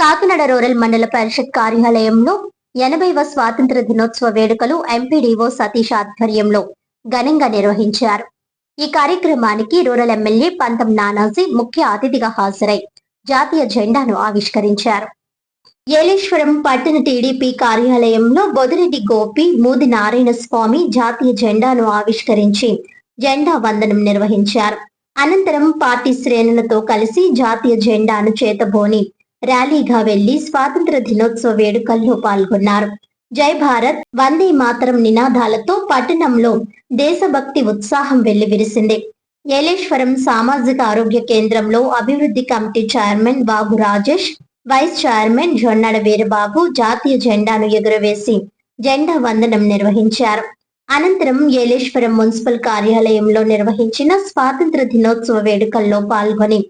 Kakinada rural మండల పరిషత్ కార్యాలయంలో 80వ స్వాతంత్ర దినోత్సవ వేడుకలు ఎంపీడీఓ సతీష్ ఆధ్వర్యంలో ఘనంగా నిర్వహించారు. ఈ కార్యక్రమానికి రూరల్ ఎమ్మెల్యే పంతం నానాజీ ముఖ్య అతిథిగా హాజరై జాతీయ జెండాను ఆవిష్కరించారు. ఏలేశ్వరం పట్టణ టీడీపీ కార్యాలయంలో బొదిరెడ్డి గోపి మూది నారాయణ స్వామి జాతీయ జెండాను ఆవిష్కరించి జెండా వందనం నిర్వహించారు. అనంతరం పార్టీ శ్రేణులతో కలిసి జాతీయ జెండాను చేతబోని ర్యాలీగా వెళ్లి స్వాతంత్ర దినోత్సవ వేడుకల్లో పాల్గొన్నారు. జై భారత్, వందే మాతరం నినాదాలతో పట్టణంలో దేశభక్తి ఉత్సాహం వెల్లివిరిసింది. ఏలేశ్వరం సామాజిక ఆరోగ్య కేంద్రంలో అభివృద్ధి కమిటీ చైర్మన్ బాబు రాజేష్, వైస్ చైర్మన్ జొన్నాడ వీరబాబు జాతీయ జెండాను ఎగురవేసి జెండా వందనం నిర్వహించారు. అనంతరం ఏలేశ్వరం మున్సిపల్ కార్యాలయంలో నిర్వహించిన స్వాతంత్ర దినోత్సవ వేడుకల్లో పాల్గొని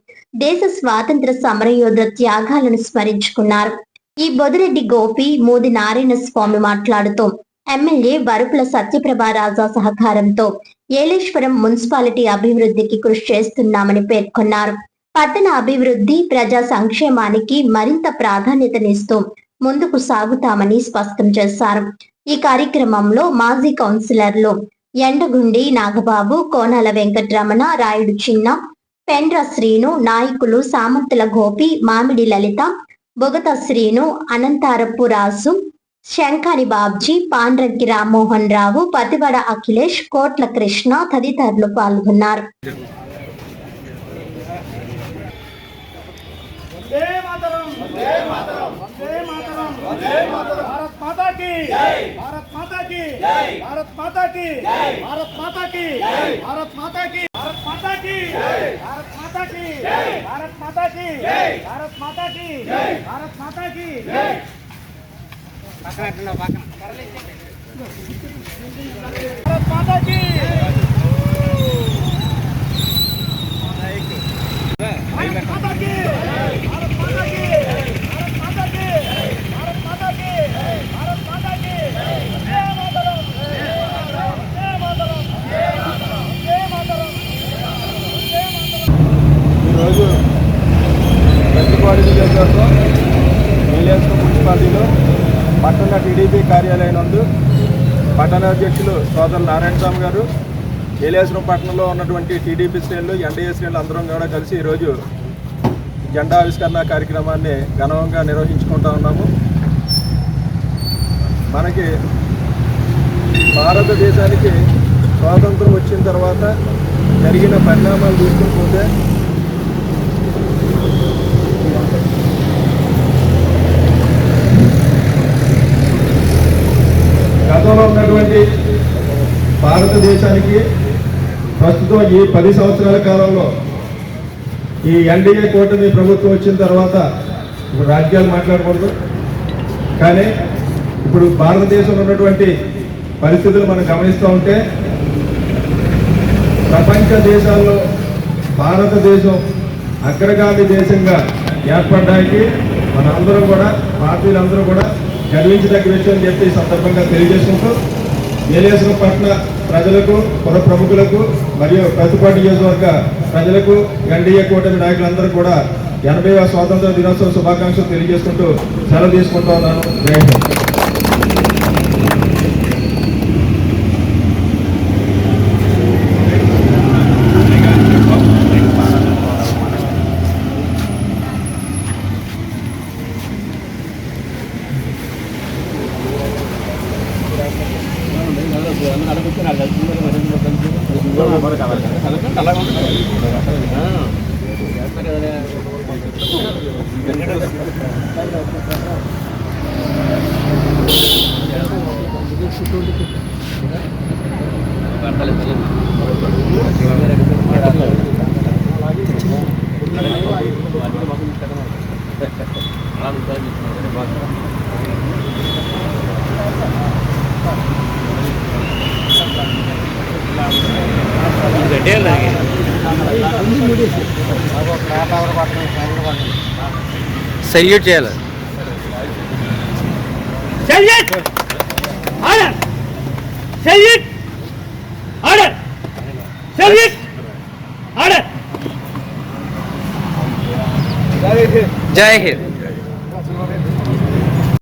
దేశ స్వాతంత్ర సమరయోధ త్యాగాలను స్మరించుకున్నారు. ఈ బొదిరెడ్డి గోపి మూది నారాయణ స్వామి మాట్లాడుతూ ఎమ్మెల్యే వరుపుల సత్యప్రభ రాజా సహకారంతో ఏలేశ్వరం మున్సిపాలిటీ అభివృద్ధికి కృషి చేస్తున్నామని పేర్కొన్నారు. పట్టణ అభివృద్ధి, ప్రజా సంక్షేమానికి మరింత ప్రాధాన్యతనిస్తూ ముందుకు సాగుతామని స్పష్టం చేశారు. ఈ కార్యక్రమంలో మాజీ కౌన్సిలర్లు ఎండగుండి నాగబాబు, కోనాల వెంకటరమణ, రాయుడు చిన్న, పెండ్ర శ్రీను, నాయకులు సామంతుల గోపి, మామిడి లలిత, బొగత శ్రీను, అనంతారపు రాసు, శంకాని బాబ్జీ, పాండ్రంకి రామ్మోహన్ రావు, పతివడ అఖిలేష్, కోట్ల కృష్ణ తదితరులు పాల్గొన్నారు. ఈరోజు పెద్దపాడు నియోజకవర్గం ఏలేశ్వరం మున్సిపాలిటీలో పట్టణ టీడీపీ కార్యాలయం నందు పట్టణ అధ్యక్షులు సోదరులు నారాయణ స్వామి గారు, ఏలేశ్వరం పట్టణంలో ఉన్నటువంటి టీడీపీ శ్రేణులు, ఎన్డీఏ శ్రేణులు అందరం కూడా కలిసి ఈరోజు జెండా ఆవిష్కరణ కార్యక్రమాన్ని ఘనంగా నిర్వహించుకుంటా ఉన్నాము. మనకి భారతదేశానికి స్వాతంత్రం వచ్చిన తర్వాత జరిగిన పరిణామాలు చూసుకుంటే గతంలో ఉన్నటువంటి భారతదేశానికి ప్రస్తుతం ఈ 10 సంవత్సరాల కాలంలో ఈ ఎన్డీఏ కూటమి ప్రభుత్వం వచ్చిన తర్వాత ఇప్పుడు రాజకీయాలు మాట్లాడకూడదు, కానీ ఇప్పుడు భారతదేశంలో ఉన్నటువంటి పరిస్థితులు మనం గమనిస్తూ ఉంటే ప్రపంచ దేశాల్లో భారతదేశం అగ్రగామి దేశంగా ఏర్పడడానికి మన అందరం కూడా, భారతీయులందరూ కూడా గర్వించదగ్గ విషయం అని చెప్పి ఈ సందర్భంగా తెలియజేసుకుంటూ ఏలేశ్వరం పట్టణ ప్రజలకు, పుర ప్రముఖులకు మరియు ప్రతిపాటి నియోజకవర్గ ప్రజలకు, ఎన్డీఏ కూటమి నాయకులందరూ కూడా 80వ స్వాతంత్ర దినోత్సవ శుభాకాంక్షలు తెలియజేసుకుంటూ సెలవు తీసుకుంటూ ఉన్నాను. జై హింద్. సెల్యూట్ చేయాలి. Salute order, salute order, salute order. జై హింద్. నరసింహారెడ్డి